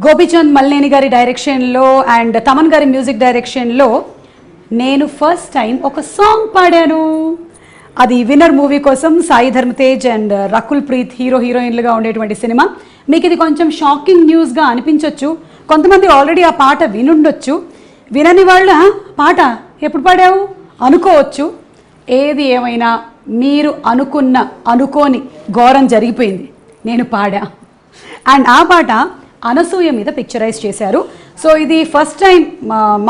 గోపీచంద్ మల్లేని గారి డైరెక్షన్లో అండ్ తమన్ గారి మ్యూజిక్ డైరెక్షన్లో నేను ఫస్ట్ టైం ఒక సాంగ్ పాడాను. అది విన్నర్ మూవీ కోసం సాయి ధర్మ తేజ్ అండ్ రకుల్ ప్రీత్ హీరోయిన్లుగా ఉండేటువంటి సినిమా. మీకు ఇది కొంచెం షాకింగ్ న్యూస్గా అనిపించవచ్చు. కొంతమంది ఆల్రెడీ ఆ పాట వినుండొచ్చు. వినని వాళ్ళ పాట ఎప్పుడు పాడావు అనుకోవచ్చు. ఏది ఏమైనా మీరు అనుకోని ఘోరం జరిగిపోయింది. నేను పాడా అండ్ ఆ పాట అనసూయ మీద పిక్చరైజ్ చేశారు. సో ఇది ఫస్ట్ టైం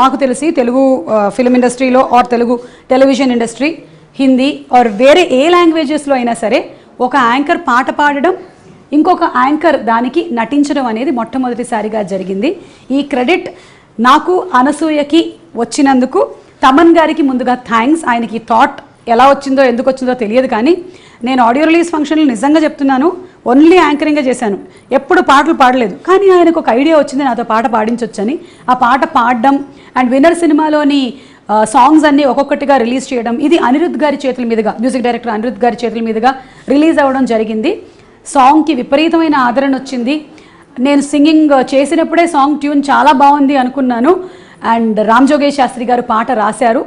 మాకు తెలిసి తెలుగు ఫిల్మ్ ఇండస్ట్రీలో or Telugu television industry, Hindi or వేరే ఏ లాంగ్వేజెస్లో అయినా సరే ఒక యాంకర్ పాట పాడడం, ఇంకొక యాంకర్ దానికి నటించడం అనేది మొట్టమొదటిసారిగా జరిగింది. ఈ క్రెడిట్ నాకు అనసూయకి వచ్చినందుకు తమన్ గారికి ముందుగా థ్యాంక్స్. ఆయనకి థాట్ ఎలా వచ్చిందో ఎందుకు వచ్చిందో తెలియదు, కానీ నేను ఆడియో రిలీజ్ ఫంక్షన్లో నిజంగా చెప్తున్నాను, ఓన్లీ యాంకరింగ్గా చేశాను, ఎప్పుడు పాటలు పాడలేదు. కానీ ఆయనకు ఒక ఐడియా వచ్చింది నాతో పాట పాడించవచ్చని. ఆ పాట పాడడం అండ్ విన్నర్ సినిమాలోని సాంగ్స్ అన్నీ ఒక్కొక్కటిగా రిలీజ్ చేయడం, ఇది అనిరుద్ధ్ గారి చేతుల మీదుగా, మ్యూజిక్ డైరెక్టర్ అనిరుద్ధ్ గారి చేతుల మీదుగా రిలీజ్ అవ్వడం జరిగింది. సాంగ్కి విపరీతమైన ఆదరణ వచ్చింది. నేను సింగింగ్ చేసినప్పుడే సాంగ్ ట్యూన్ చాలా బాగుంది అనుకున్నాను. అండ్ రామ్ జోగేష్ శాస్త్రి గారు పాట రాశారు.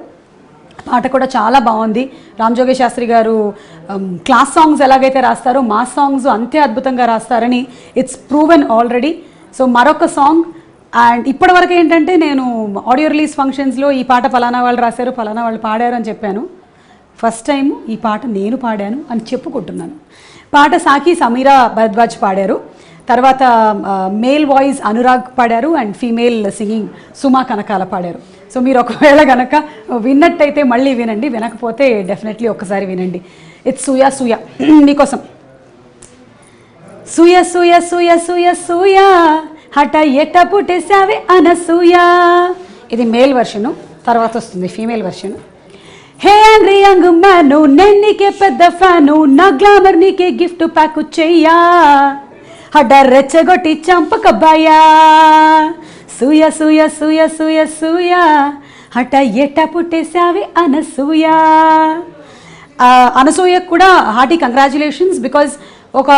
పాట కూడా చాలా బాగుంది. రామ్ జోగేష్ శాస్త్రి గారు క్లాస్ సాంగ్స్ ఎలాగైతే రాస్తారో మాస్ సాంగ్స్ అంతే అద్భుతంగా రాస్తారని ఇట్స్ ప్రూవెన్ ఆల్రెడీ. సో మరొక సాంగ్. అండ్ ఇప్పటివరకు ఏంటంటే నేను ఆడియో రిలీజ్ ఫంక్షన్స్లో ఈ పాట ఫలానా వాళ్ళు రాశారు, ఫలానా వాళ్ళు పాడారు అని చెప్పాను. ఫస్ట్ టైం ఈ పాట నేను పాడాను అని చెప్పుకుంటున్నాను. పాట సాకి సమీరా భరద్వాజ్ పాడారు. తర్వాత మేల్ వాయిస్ అనురాగ్ పాడారు అండ్ ఫీమేల్ సింగింగ్ సుమా కనకాల పాడారు. సో మీరు ఒకవేళ కనుక విన్నట్టయితే మళ్ళీ వినండి, వినకపోతే డెఫినెట్లీ ఒక్కసారి వినండి. ఇట్స్ సూయా సూయా మీకోసం. సూయా సూయా సూయా సూయా సూయా హఠ ఎట్ట పుట్టేసావే అనసూయా. ఇది మేల్ వర్షను. తర్వాత వస్తుంది ఫీమేల్ వర్షను. హే అండ్రీ యంగ్ మ్యాను, నేను నీకే పెద్ద ఫ్యాను, నా గ్లామర్ నీకే గిఫ్ట్ ప్యాక్ చెయ్యా, హడ్డ రెచ్చగొట్టి చంపకబ్బాయా, సూయ సూయ సూయ సూయ సూయ హఠ ఎట్ట పుట్టేసావి అనసూయ. అనసూయకు కూడా హార్టీ కంగ్రాచులేషన్స్. బికాజ్ ఒక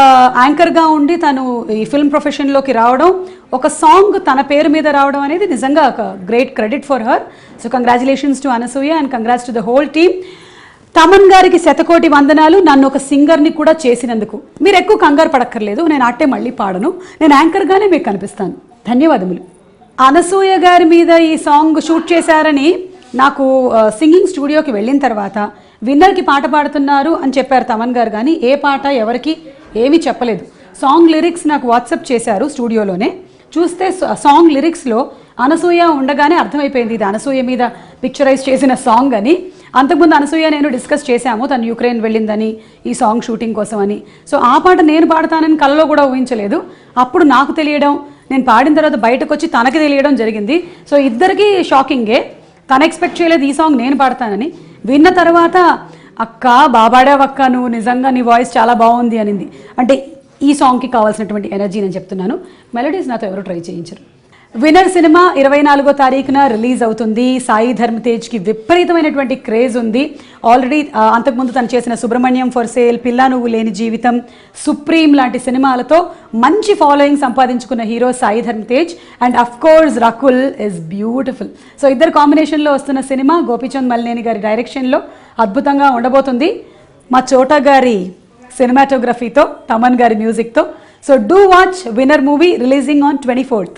యాంకర్గా ఉండి తను ఈ ఫిల్మ్ ప్రొఫెషన్లోకి రావడం, ఒక సాంగ్ తన పేరు మీద రావడం అనేది నిజంగా ఒక great credit for her. So congratulations to Anasuya and congrats to the whole team. Thaman గారికి శతకోటి వందనాలు, నన్ను ఒక సింగర్ని కూడా చేసినందుకు. మీరు ఎక్కువ కంగారు పడక్కర్లేదు, నేను అట్టే మళ్ళీ పాడను, నేను యాంకర్గానే మీకు కనిపిస్తాను. ధన్యవాదములు. అనసూయ గారి మీద ఈ సాంగ్ షూట్ చేశారని నాకు సింగింగ్ స్టూడియోకి వెళ్ళిన తర్వాత విన్నర్కి పాట పాడుతున్నారు అని చెప్పారు తమన్ గారు, కానీ ఏ పాట ఎవరికి ఏమీ చెప్పలేదు. సాంగ్ లిరిక్స్ నాకు వాట్సాప్ చేశారు స్టూడియోలోనే. చూస్తే సాంగ్ లిరిక్స్లో అనసూయ ఉండగానే అర్థమైపోయింది ఇది అనసూయ మీద పిక్చరైజ్ చేసిన సాంగ్ అని. అంతకుముందు అనసూయ నేను డిస్కస్ చేశాము, తను యుక్రెయిన్ వెళ్ళిందని ఈ సాంగ్ షూటింగ్ కోసం అని. సో ఆ పాట నేను పాడతానని కలలో కూడా ఊహించలేదు. అప్పుడు నాకు తెలియడం, నేను పాడిన తర్వాత బయటకు వచ్చి తనకి తెలియడం జరిగింది. సో ఇద్దరికీ షాకింగే. తను ఎక్స్పెక్ట్ చేయలేదు ఈ సాంగ్ నేను పాడతానని. విన్న తర్వాత అక్క బాబాడావక్క, నువ్వు నిజంగా నీ వాయిస్ చాలా బాగుంది అనింది. అంటే ఈ సాంగ్కి కావాల్సినటువంటి ఎనర్జీ నేను చెప్తున్నాను. మెలోడీస్ నాతో ఎవరు ట్రై చేయించరు. విన్నర్ సినిమా 24వ తారీఖున రిలీజ్ అవుతుంది. సాయి ధర్మ తేజ్కి విపరీతమైనటువంటి క్రేజ్ ఉంది. ఆల్రెడీ అంతకుముందు తను చేసిన సుబ్రహ్మణ్యం ఫర్ సేల్, పిల్లా నువ్వు లేని జీవితం, సుప్రీం లాంటి సినిమాలతో మంచి ఫాలోయింగ్ సంపాదించుకున్న హీరో సాయి ధర్మ Tej. And of course Rakul is beautiful. So ఇద్దరు కాంబినేషన్లో వస్తున్న సినిమా గోపీచంద్ మల్లేని గారి డైరెక్షన్లో అద్భుతంగా ఉండబోతుంది. మా చోటా గారి సినిమాటోగ్రఫీతో, తమన్ గారి మ్యూజిక్తో. So do watch Winner movie releasing on 24th.